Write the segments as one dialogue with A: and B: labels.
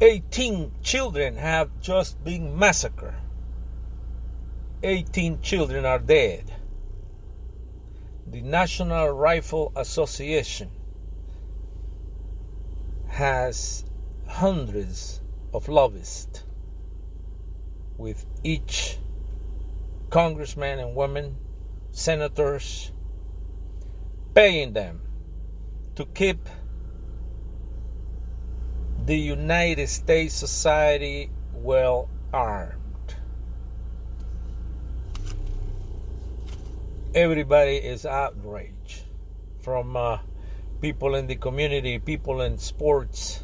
A: 18 children have just been massacred. 18 children are dead. The National Rifle Association has hundreds of lobbyists, with each congressman and woman, senators, paying them to keep the United States society well armed. Everybody is outraged, from people in the community, people in sports,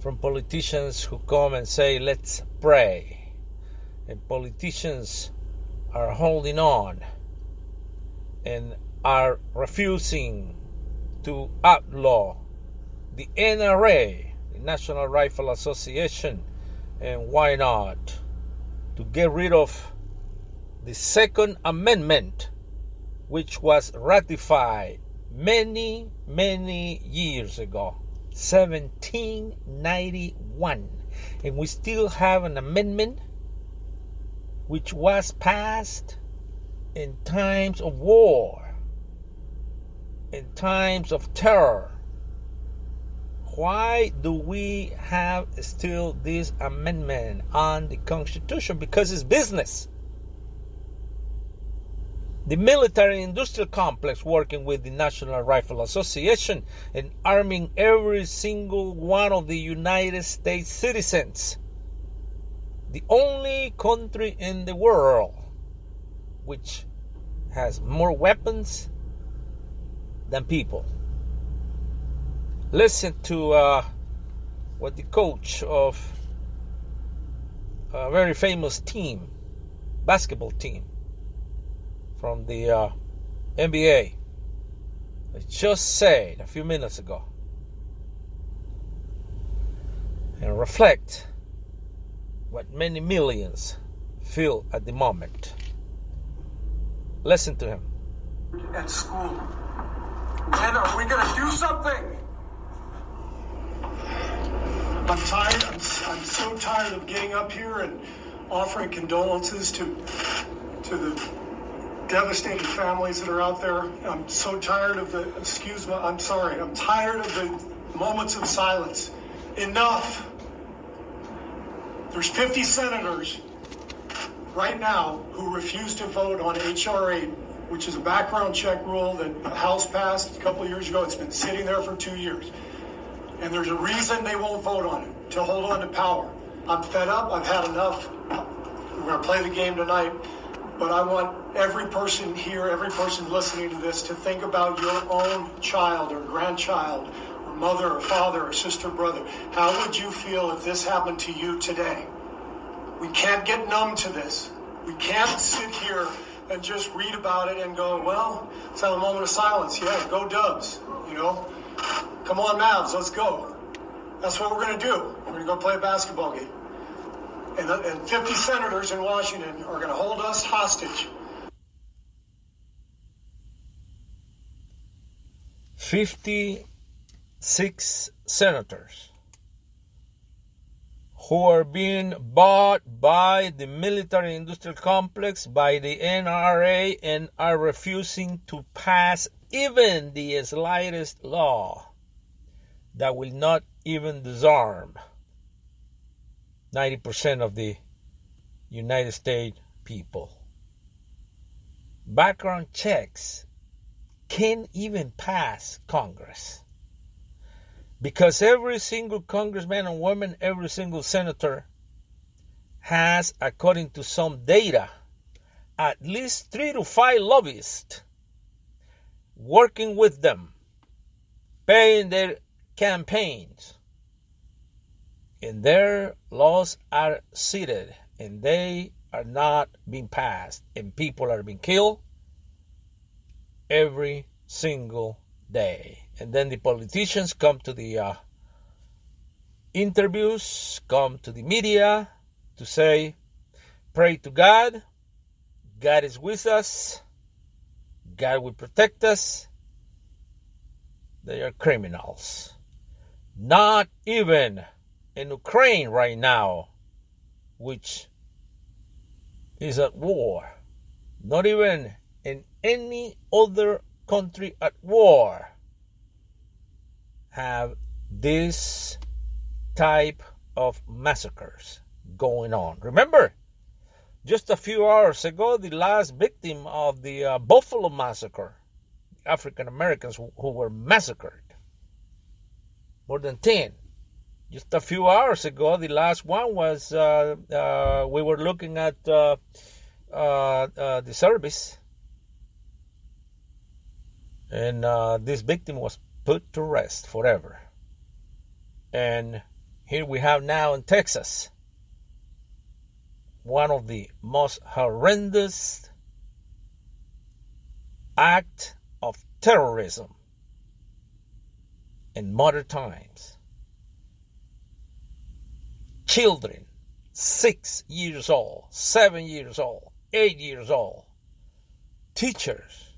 A: from politicians who come and say, let's pray. And politicians are holding on and are refusing to outlaw the NRA, the National Rifle Association, and why not? To get rid of the Second Amendment, which was ratified many, many years ago, 1791. And we still have an amendment which was passed in times of war, in times of terror. Why do we have still this amendment on the Constitution? Because it's business. The military-industrial complex, working with the National Rifle Association and arming every single one of the United States citizens. The only country in the world which has more weapons than people. Listen to what the coach of a very famous team, basketball team, from the NBA, just said a few minutes ago, and reflect what many millions feel at the moment. Listen to him.
B: At school, when are we going to do something? I'm tired. I'm so tired of getting up here and offering condolences to the devastated families that are out there. I'm so tired of I'm tired of the moments of silence. Enough. There's 50 senators right now who refuse to vote on H.R. 8, which is a background check rule that the House passed a couple of years ago. It's been sitting there for 2 years. And there's a reason they won't vote on it, to hold on to power. I'm fed up. I've had enough. We're going to play the game tonight. But I want every person here, every person listening to this, to think about your own child or grandchild or mother or father or sister, brother. How would you feel if this happened to you today? We can't get numb to this. We can't sit here and just read about it and go, well, let's have a moment of silence. Yeah, go Dubs, you know. Come on, Mavs, let's go. That's what we're going to do. We're going to go play a basketball game. And 50 senators in Washington are going to hold us hostage.
A: 56 senators who are being bought by the military-industrial complex, by the NRA, and are refusing to pass even the slightest law that will not even disarm 90% of the United States people. Background checks can't even pass Congress, because every single congressman and woman, every single senator has, according to some data, at least 3 to 5 lobbyists working with them, paying their campaigns. And their laws are seated, and they are not being passed, and people are being killed every single day. And then the politicians come to the interviews, come to the media to say, pray to God, God is with us, God will protect us. They are criminals. Not even in Ukraine right now, which is at war. Not even in any other country at war have this type of massacres going on. Remember, just a few hours ago, the last victim of the Buffalo Massacre, African Americans who were massacred, more than 10. Just a few hours ago, the last one was, we were looking at the service, and this victim was put to rest forever. And here we have now in Texas one of the most horrendous acts of terrorism in modern times. Children, 6 years old, 7 years old, 8 years old, teachers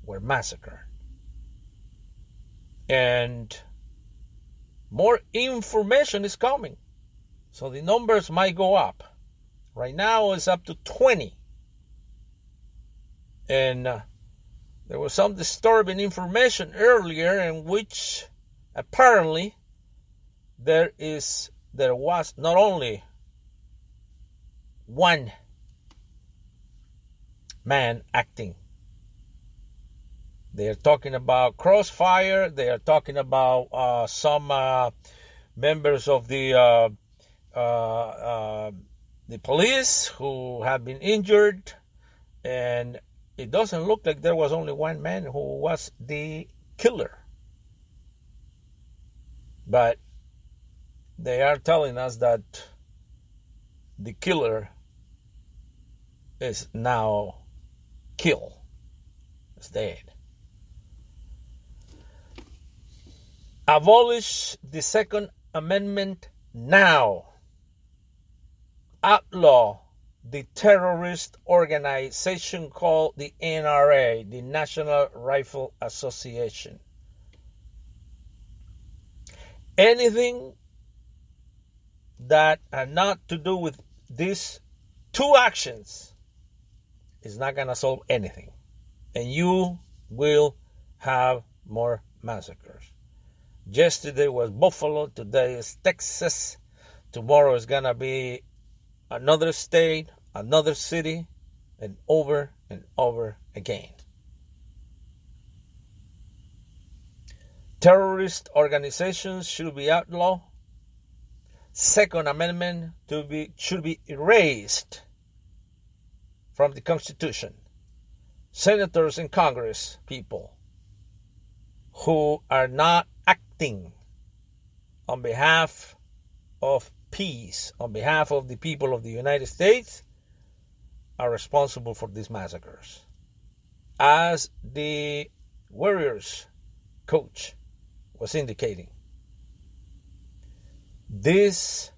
A: were massacred. And more information is coming, so the numbers might go up. Right now it's up to 20. And there was some disturbing information earlier in which apparently there was not only one man acting. They are talking about crossfire. They are talking about some members of the police who have been injured, and it doesn't look like there was only one man who was the killer. But they are telling us that the killer is now killed, is dead. Abolish the Second Amendment now. Outlaw the terrorist organization called the NRA, the National Rifle Association. Anything that had not to do with these two actions is not going to solve anything. And you will have more massacres. Yesterday was Buffalo, today is Texas, tomorrow is going to be another state, another city, and over again. Terrorist organizations should be outlawed. Second Amendment should be erased from the Constitution. Senators and Congress people who are not acting on behalf of peace, on behalf of the people of the United States, are responsible for these massacres. As the Warriors coach was indicating, these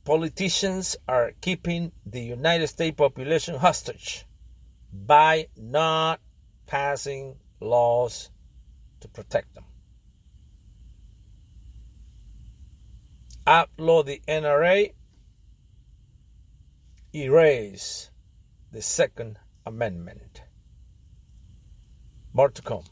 A: politicians are keeping the United States population hostage by not passing laws to protect them. Outlaw the NRA, erase the Second Amendment. More to come.